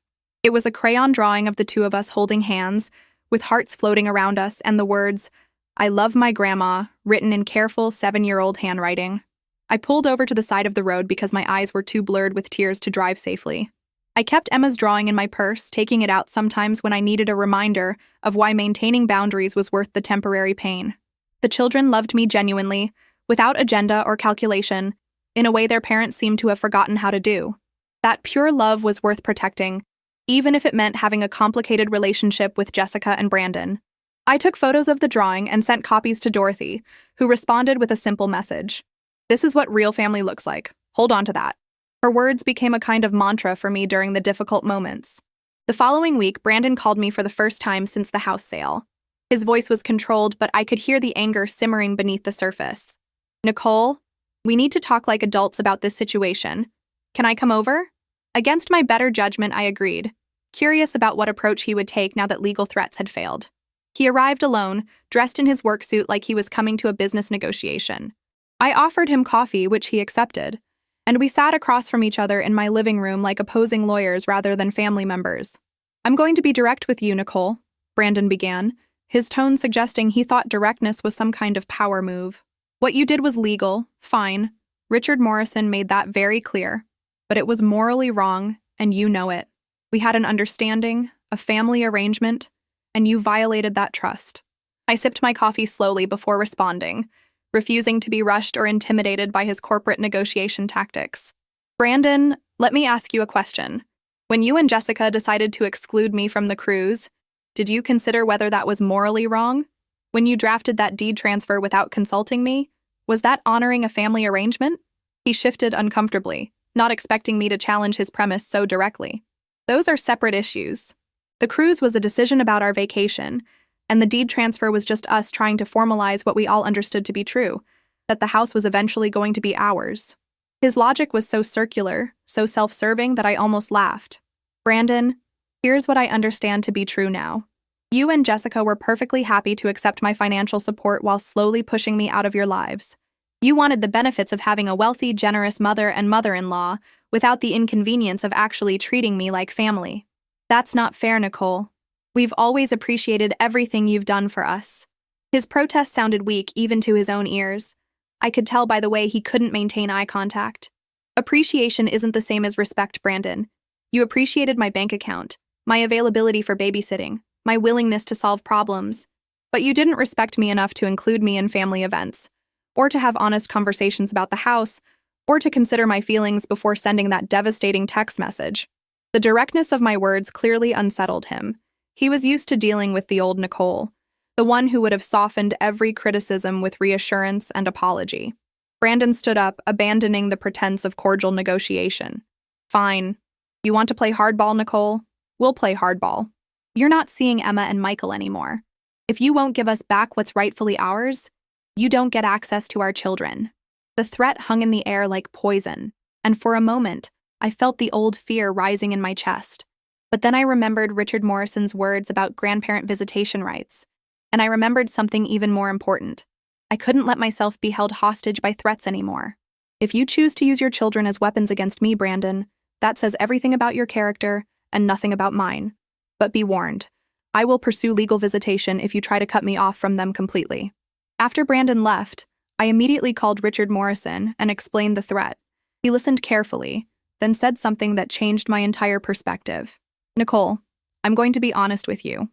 It was a crayon drawing of the two of us holding hands, with hearts floating around us and the words, "I love my grandma," written in careful 7-year-old handwriting. I pulled over to the side of the road because my eyes were too blurred with tears to drive safely. I kept Emma's drawing in my purse, taking it out sometimes when I needed a reminder of why maintaining boundaries was worth the temporary pain. The children loved me genuinely, without agenda or calculation, in a way their parents seemed to have forgotten how to do. That pure love was worth protecting, even if it meant having a complicated relationship with Jessica and Brandon. I took photos of the drawing and sent copies to Dorothy, who responded with a simple message. "This is what real family looks like. Hold on to that." Her words became a kind of mantra for me during the difficult moments. The following week, Brandon called me for the first time since the house sale. His voice was controlled, but I could hear the anger simmering beneath the surface. "Nicole, we need to talk like adults about this situation. Can I come over?" Against my better judgment, I agreed, curious about what approach he would take now that legal threats had failed. He arrived alone, dressed in his work suit like he was coming to a business negotiation. I offered him coffee, which he accepted, and we sat across from each other in my living room like opposing lawyers rather than family members. "I'm going to be direct with you, Nicole," Brandon began, his tone suggesting he thought directness was some kind of power move. "What you did was legal, fine. Richard Morrison made that very clear. But it was morally wrong, and you know it. We had an understanding, a family arrangement, and you violated that trust." I sipped my coffee slowly before responding, refusing to be rushed or intimidated by his corporate negotiation tactics. "Brandon, let me ask you a question. When you and Jessica decided to exclude me from the cruise, did you consider whether that was morally wrong? When you drafted that deed transfer without consulting me, was that honoring a family arrangement?" He shifted uncomfortably, not expecting me to challenge his premise so directly. "Those are separate issues. The cruise was a decision about our vacation, and the deed transfer was just us trying to formalize what we all understood to be true, that the house was eventually going to be ours." His logic was so circular, so self-serving that I almost laughed. "Brandon, here's what I understand to be true now. You and Jessica were perfectly happy to accept my financial support while slowly pushing me out of your lives. You wanted the benefits of having a wealthy, generous mother and mother-in-law without the inconvenience of actually treating me like family. That's not fair, Nicole. We've always appreciated everything you've done for us." His protest sounded weak even to his own ears. I could tell by the way he couldn't maintain eye contact. "Appreciation isn't the same as respect, Brandon. You appreciated my bank account, my availability for babysitting, my willingness to solve problems. But you didn't respect me enough to include me in family events, or to have honest conversations about the house, or to consider my feelings before sending that devastating text message." The directness of my words clearly unsettled him. He was used to dealing with the old Nicole, the one who would have softened every criticism with reassurance and apology. Brandon stood up, abandoning the pretense of cordial negotiation. "Fine. You want to play hardball, Nicole? We'll play hardball. You're not seeing Emma and Michael anymore. If you won't give us back what's rightfully ours, you don't get access to our children." The threat hung in the air like poison, and for a moment, I felt the old fear rising in my chest. But then I remembered Richard Morrison's words about grandparent visitation rights, and I remembered something even more important. I couldn't let myself be held hostage by threats anymore. "If you choose to use your children as weapons against me, Brandon, that says everything about your character and nothing about mine. But be warned, I will pursue legal visitation if you try to cut me off from them completely." After Brandon left, I immediately called Richard Morrison and explained the threat. He listened carefully, then said something that changed my entire perspective. "Nicole, I'm going to be honest with you.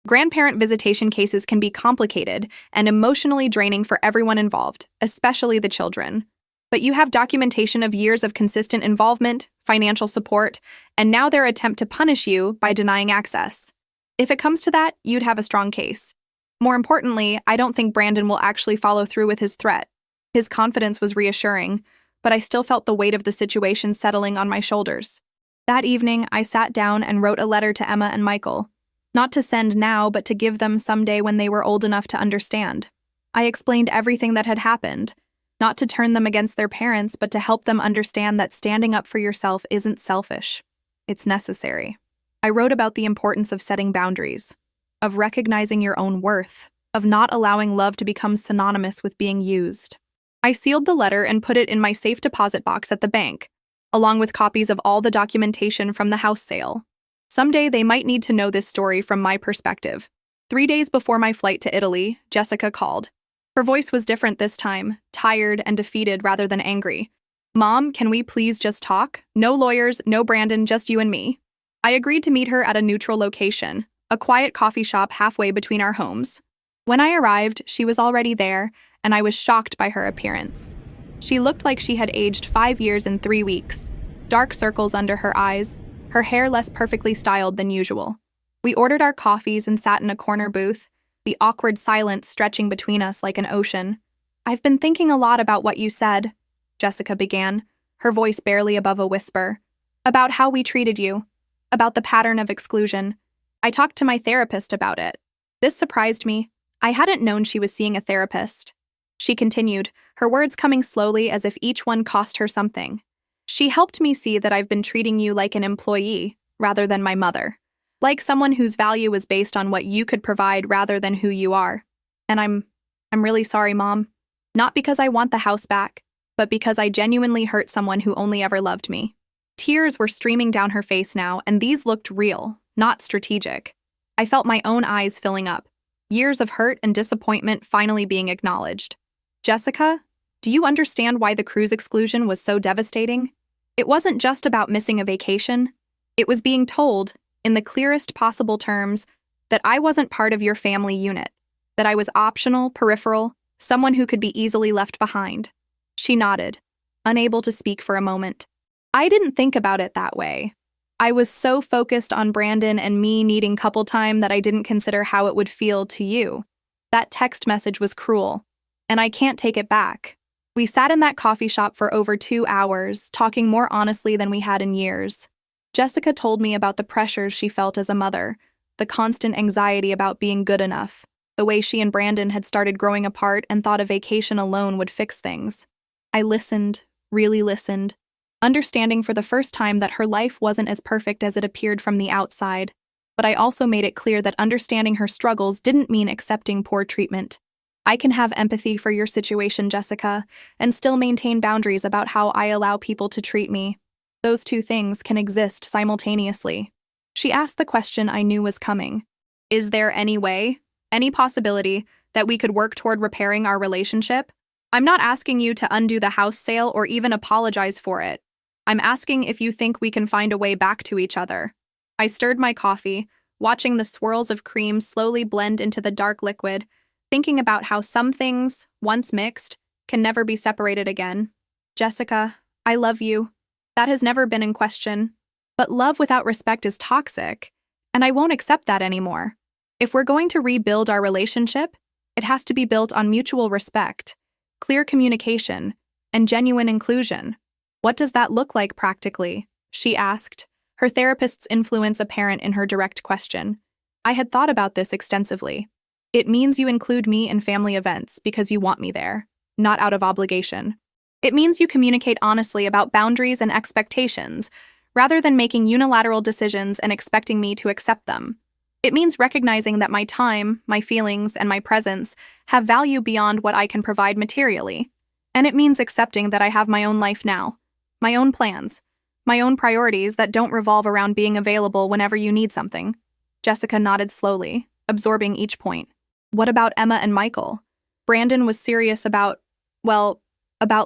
Grandparent visitation cases can be complicated and emotionally draining for everyone involved, especially the children. But you have documentation of years of consistent involvement, financial support, and now their attempt to punish you by denying access. If it comes to that, you'd have a strong case. More importantly, I don't think Brandon will actually follow through with his threat." His confidence was reassuring, but I still felt the weight of the situation settling on my shoulders. That evening, I sat down and wrote a letter to Emma and Michael. Not to send now, but to give them someday when they were old enough to understand. I explained everything that had happened, not to turn them against their parents, but to help them understand that standing up for yourself isn't selfish. It's necessary. I wrote about the importance of setting boundaries, of recognizing your own worth, of not allowing love to become synonymous with being used. I sealed the letter and put it in my safe deposit box at the bank, along with copies of all the documentation from the house sale. Someday they might need to know this story from my perspective. 3 days before my flight to Italy, Jessica called. Her voice was different this time, tired and defeated rather than angry. "Mom, can we please just talk? No lawyers, no Brandon, just you and me." I agreed to meet her at a neutral location, a quiet coffee shop halfway between our homes. When I arrived, she was already there, and I was shocked by her appearance. She looked like she had aged 5 years in 3 weeks, dark circles under her eyes, her hair less perfectly styled than usual. We ordered our coffees and sat in a corner booth, the awkward silence stretching between us like an ocean. "I've been thinking a lot about what you said," Jessica began, her voice barely above a whisper. "About how we treated you, about the pattern of exclusion. I talked to my therapist about it. This surprised me. I hadn't known she was seeing a therapist." She continued, her words coming slowly as if each one cost her something. "She helped me see that I've been treating you like an employee rather than my mother. Like someone whose value was based on what you could provide rather than who you are. And I'm really sorry, Mom. Not because I want the house back, but because I genuinely hurt someone who only ever loved me." Tears were streaming down her face now, and these looked real, not strategic. I felt my own eyes filling up, years of hurt and disappointment finally being acknowledged. "Jessica, do you understand why the cruise exclusion was so devastating? It wasn't just about missing a vacation. It was being told, in the clearest possible terms, that I wasn't part of your family unit, that I was optional, peripheral, someone who could be easily left behind." She nodded, unable to speak for a moment. "I didn't think about it that way. I was so focused on Brandon and me needing couple time that I didn't consider how it would feel to you. That text message was cruel, and I can't take it back." We sat in that coffee shop for over 2 hours, talking more honestly than we had in years. Jessica told me about the pressures she felt as a mother, the constant anxiety about being good enough, the way she and Brandon had started growing apart and thought a vacation alone would fix things. I listened, really listened, understanding for the first time that her life wasn't as perfect as it appeared from the outside, but I also made it clear that understanding her struggles didn't mean accepting poor treatment. "I can have empathy for your situation, Jessica, and still maintain boundaries about how I allow people to treat me. Those two things can exist simultaneously." She asked the question I knew was coming. "Is there any way, any possibility, that we could work toward repairing our relationship? I'm not asking you to undo the house sale or even apologize for it. I'm asking if you think we can find a way back to each other." I stirred my coffee, watching the swirls of cream slowly blend into the dark liquid, thinking about how some things, once mixed, can never be separated again. "Jessica, I love you. That has never been in question. But love without respect is toxic, and I won't accept that anymore. If we're going to rebuild our relationship, it has to be built on mutual respect, clear communication, and genuine inclusion." "What does that look like practically?" she asked, her therapist's influence apparent in her direct question. I had thought about this extensively. "It means you include me in family events because you want me there, not out of obligation. It means you communicate honestly about boundaries and expectations, rather than making unilateral decisions and expecting me to accept them. It means recognizing that my time, my feelings, and my presence have value beyond what I can provide materially. And it means accepting that I have my own life now, my own plans, my own priorities that don't revolve around being available whenever you need something." Jessica nodded slowly, absorbing each point. "What about Emma and Michael? Brandon was serious about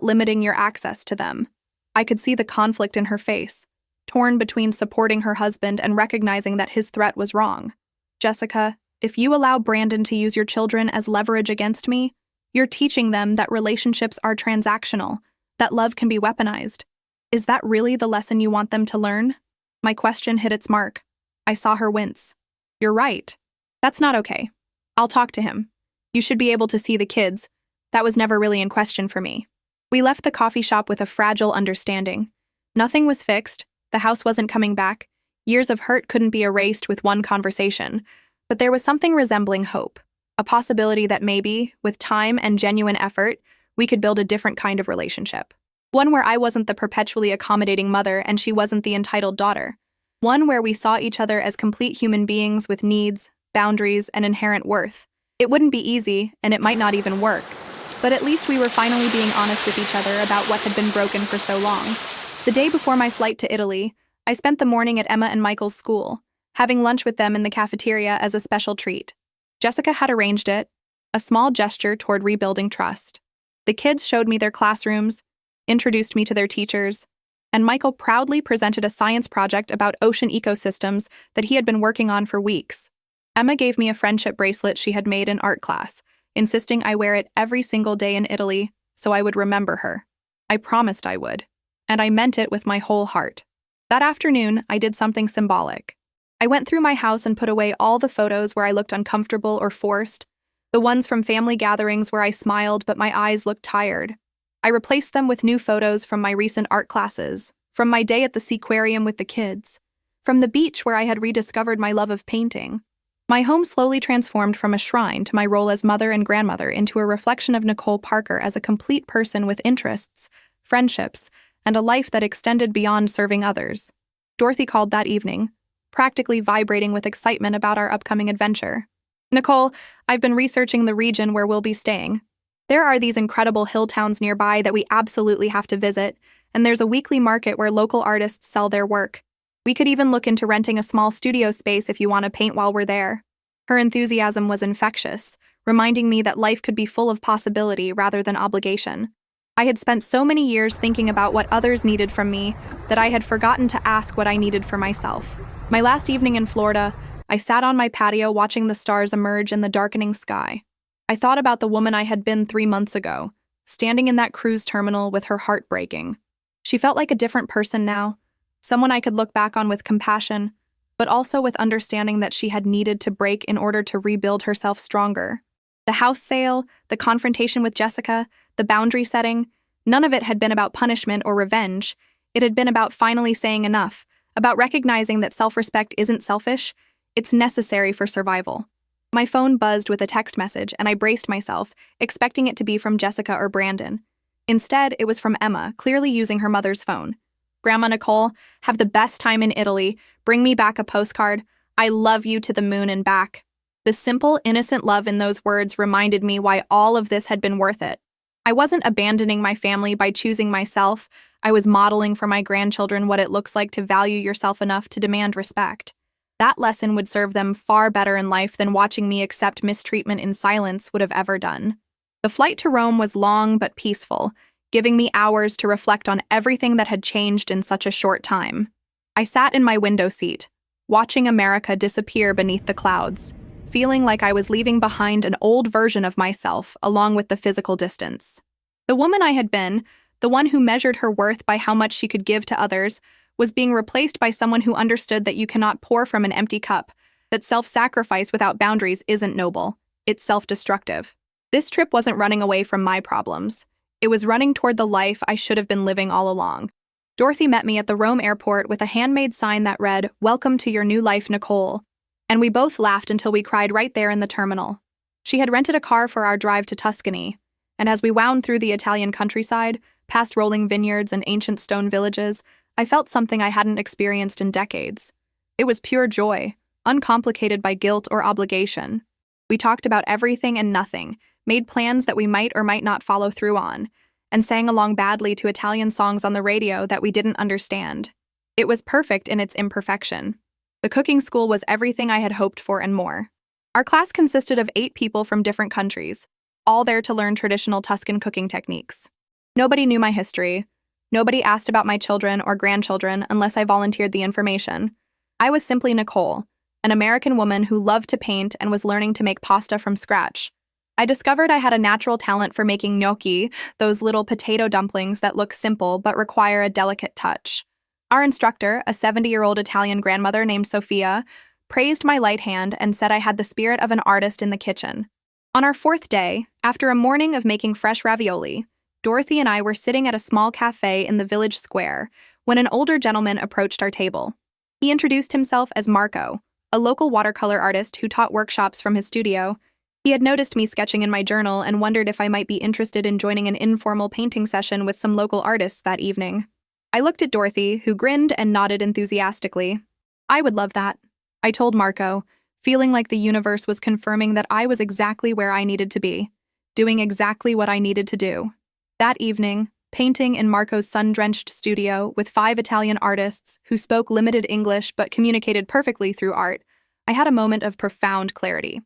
limiting your access to them." I could see the conflict in her face, torn between supporting her husband and recognizing that his threat was wrong. "Jessica, if you allow Brandon to use your children as leverage against me, you're teaching them that relationships are transactional, that love can be weaponized. Is that really the lesson you want them to learn?" My question hit its mark. I saw her wince. "You're right. That's not okay. I'll talk to him. You should be able to see the kids. That was never really in question for me." We left the coffee shop with a fragile understanding. Nothing was fixed, the house wasn't coming back, years of hurt couldn't be erased with one conversation, but there was something resembling hope, a possibility that maybe, with time and genuine effort, we could build a different kind of relationship. One where I wasn't the perpetually accommodating mother and she wasn't the entitled daughter. One where we saw each other as complete human beings with needs, boundaries, and inherent worth. It wouldn't be easy, and it might not even work, but at least we were finally being honest with each other about what had been broken for so long. The day before my flight to Italy, I spent the morning at Emma and Michael's school, having lunch with them in the cafeteria as a special treat. Jessica had arranged it, a small gesture toward rebuilding trust. The kids showed me their classrooms, introduced me to their teachers, and Michael proudly presented a science project about ocean ecosystems that he had been working on for weeks. Emma gave me a friendship bracelet she had made in art class, insisting I wear it every single day in Italy so I would remember her. I promised I would, and I meant it with my whole heart. That afternoon, I did something symbolic. I went through my house and put away all the photos where I looked uncomfortable or forced, the ones from family gatherings where I smiled but my eyes looked tired. I replaced them with new photos from my recent art classes, from my day at the seaquarium with the kids, from the beach where I had rediscovered my love of painting. My home slowly transformed from a shrine to my role as mother and grandmother into a reflection of Nicole Parker as a complete person with interests, friendships, and a life that extended beyond serving others. Dorothy called that evening, practically vibrating with excitement about our upcoming adventure. Nicole, I've been researching the region where we'll be staying. There are these incredible hill towns nearby that we absolutely have to visit, and there's a weekly market where local artists sell their work. We could even look into renting a small studio space if you want to paint while we're there. Her enthusiasm was infectious, reminding me that life could be full of possibility rather than obligation. I had spent so many years thinking about what others needed from me that I had forgotten to ask what I needed for myself. My last evening in Florida, I sat on my patio watching the stars emerge in the darkening sky. I thought about the woman I had been 3 months ago, standing in that cruise terminal with her heart breaking. She felt like a different person now, someone I could look back on with compassion, but also with understanding that she had needed to break in order to rebuild herself stronger. The house sale, the confrontation with Jessica, the boundary setting, none of it had been about punishment or revenge. It had been about finally saying enough, about recognizing that self-respect isn't selfish, it's necessary for survival. My phone buzzed with a text message, and I braced myself, expecting it to be from Jessica or Brandon. Instead, it was from Emma, clearly using her mother's phone. Grandma Nicole, have the best time in Italy. Bring me back a postcard. I love you to the moon and back. The simple, innocent love in those words reminded me why all of this had been worth it. I wasn't abandoning my family by choosing myself. I was modeling for my grandchildren what it looks like to value yourself enough to demand respect. That lesson would serve them far better in life than watching me accept mistreatment in silence would have ever done. The flight to Rome was long but peaceful, giving me hours to reflect on everything that had changed in such a short time. I sat in my window seat, watching America disappear beneath the clouds, feeling like I was leaving behind an old version of myself along with the physical distance. The woman I had been, the one who measured her worth by how much she could give to others, was being replaced by someone who understood that you cannot pour from an empty cup, that self-sacrifice without boundaries isn't noble, it's self-destructive. This trip wasn't running away from my problems. It was running toward the life I should have been living all along. Dorothy met me at the Rome airport with a handmade sign that read, "Welcome to your new life, Nicole." And we both laughed until we cried right there in the terminal. She had rented a car for our drive to Tuscany, and as we wound through the Italian countryside, past rolling vineyards and ancient stone villages, I felt something I hadn't experienced in decades. It was pure joy, uncomplicated by guilt or obligation. We talked about everything and nothing, made plans that we might or might not follow through on, and sang along badly to Italian songs on the radio that we didn't understand. It was perfect in its imperfection. The cooking school was everything I had hoped for and more. Our class consisted of 8 people from different countries, all there to learn traditional Tuscan cooking techniques. Nobody knew my history. Nobody asked about my children or grandchildren unless I volunteered the information. I was simply Nicole, an American woman who loved to paint and was learning to make pasta from scratch. I discovered I had a natural talent for making gnocchi, those little potato dumplings that look simple but require a delicate touch. Our instructor, a 70-year-old Italian grandmother named Sophia, praised my light hand and said I had the spirit of an artist in the kitchen. On our 4th day, after a morning of making fresh ravioli, Dorothy and I were sitting at a small cafe in the village square when an older gentleman approached our table. He introduced himself as Marco, a local watercolor artist who taught workshops from his studio. He had noticed me sketching in my journal and wondered if I might be interested in joining an informal painting session with some local artists that evening. I looked at Dorothy, who grinned and nodded enthusiastically. I would love that, I told Marco, feeling like the universe was confirming that I was exactly where I needed to be, doing exactly what I needed to do. That evening, painting in Marco's sun-drenched studio with 5 Italian artists who spoke limited English but communicated perfectly through art, I had a moment of profound clarity.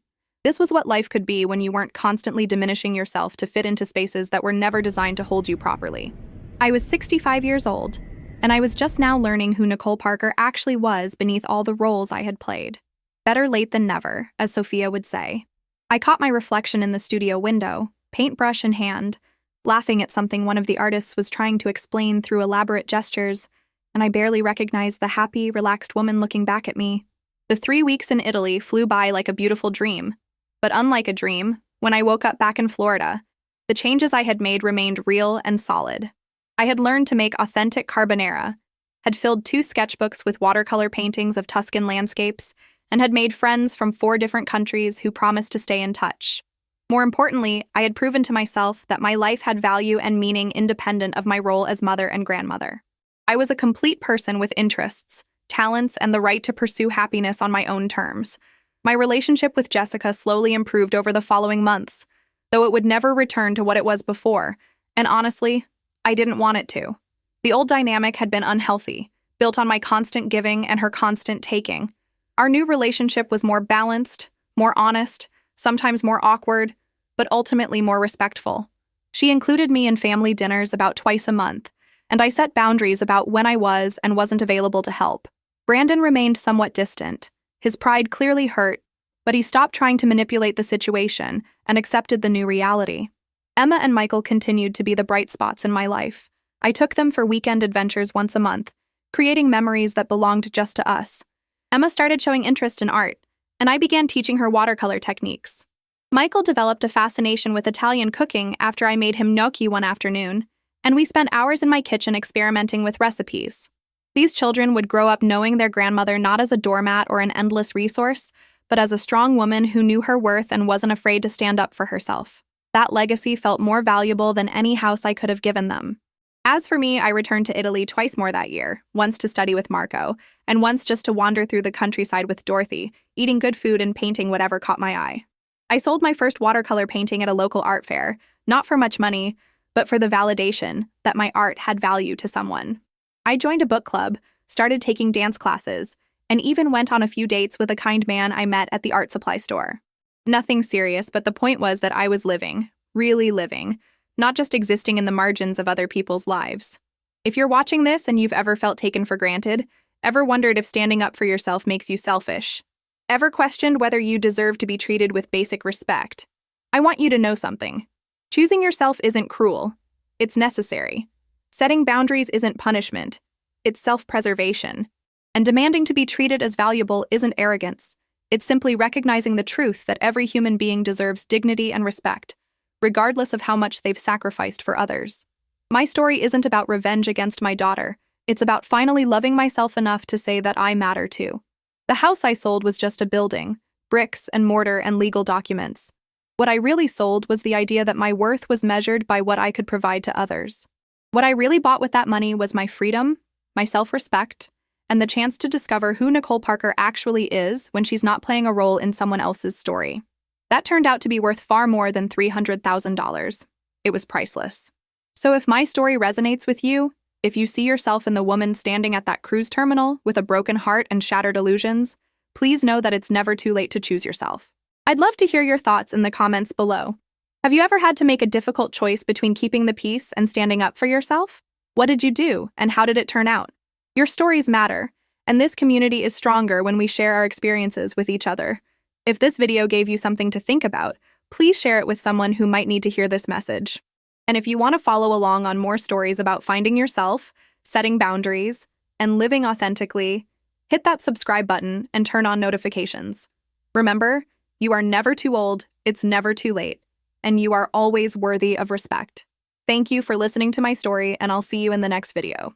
This was what life could be when you weren't constantly diminishing yourself to fit into spaces that were never designed to hold you properly. I was 65 years old, and I was just now learning who Nicole Parker actually was beneath all the roles I had played. Better late than never, as Sophia would say. I caught my reflection in the studio window, paintbrush in hand, laughing at something one of the artists was trying to explain through elaborate gestures, and I barely recognized the happy, relaxed woman looking back at me. The 3 weeks in Italy flew by like a beautiful dream. But unlike a dream, when I woke up back in Florida, the changes I had made remained real and solid. I had learned to make authentic carbonara, had filled 2 sketchbooks with watercolor paintings of Tuscan landscapes, and had made friends from 4 different countries who promised to stay in touch. More importantly, I had proven to myself that my life had value and meaning independent of my role as mother and grandmother. I was a complete person with interests, talents, and the right to pursue happiness on my own terms. My relationship with Jessica slowly improved over the following months, though it would never return to what it was before, and honestly, I didn't want it to. The old dynamic had been unhealthy, built on my constant giving and her constant taking. Our new relationship was more balanced, more honest, sometimes more awkward, but ultimately more respectful. She included me in family dinners about twice a month, and I set boundaries about when I was and wasn't available to help. Brandon remained somewhat distant. His pride clearly hurt, but he stopped trying to manipulate the situation and accepted the new reality. Emma and Michael continued to be the bright spots in my life. I took them for weekend adventures once a month, creating memories that belonged just to us. Emma started showing interest in art, and I began teaching her watercolor techniques. Michael developed a fascination with Italian cooking after I made him gnocchi one afternoon, and we spent hours in my kitchen experimenting with recipes. These children would grow up knowing their grandmother not as a doormat or an endless resource, but as a strong woman who knew her worth and wasn't afraid to stand up for herself. That legacy felt more valuable than any house I could have given them. As for me, I returned to Italy twice more that year, once to study with Marco, and once just to wander through the countryside with Dorothy, eating good food and painting whatever caught my eye. I sold my first watercolor painting at a local art fair, not for much money, but for the validation that my art had value to someone. I joined a book club, started taking dance classes, and even went on a few dates with a kind man I met at the art supply store. Nothing serious, but the point was that I was living, really living, not just existing in the margins of other people's lives. If you're watching this and you've ever felt taken for granted, ever wondered if standing up for yourself makes you selfish, ever questioned whether you deserve to be treated with basic respect, I want you to know something. Choosing yourself isn't cruel. It's necessary. Setting boundaries isn't punishment. It's self-preservation. And demanding to be treated as valuable isn't arrogance. It's simply recognizing the truth that every human being deserves dignity and respect, regardless of how much they've sacrificed for others. My story isn't about revenge against my daughter. It's about finally loving myself enough to say that I matter too. The house I sold was just a building, bricks and mortar and legal documents. What I really sold was the idea that my worth was measured by what I could provide to others. What I really bought with that money was my freedom, my self-respect, and the chance to discover who Nicole Parker actually is when she's not playing a role in someone else's story. That turned out to be worth far more than $300,000. It was priceless. So if my story resonates with you, if you see yourself in the woman standing at that cruise terminal with a broken heart and shattered illusions, please know that it's never too late to choose yourself. I'd love to hear your thoughts in the comments below. Have you ever had to make a difficult choice between keeping the peace and standing up for yourself? What did you do, and how did it turn out? Your stories matter, and this community is stronger when we share our experiences with each other. If this video gave you something to think about, please share it with someone who might need to hear this message. And if you want to follow along on more stories about finding yourself, setting boundaries, and living authentically, hit that subscribe button and turn on notifications. Remember, you are never too old, it's never too late, and you are always worthy of respect. Thank you for listening to my story, and I'll see you in the next video.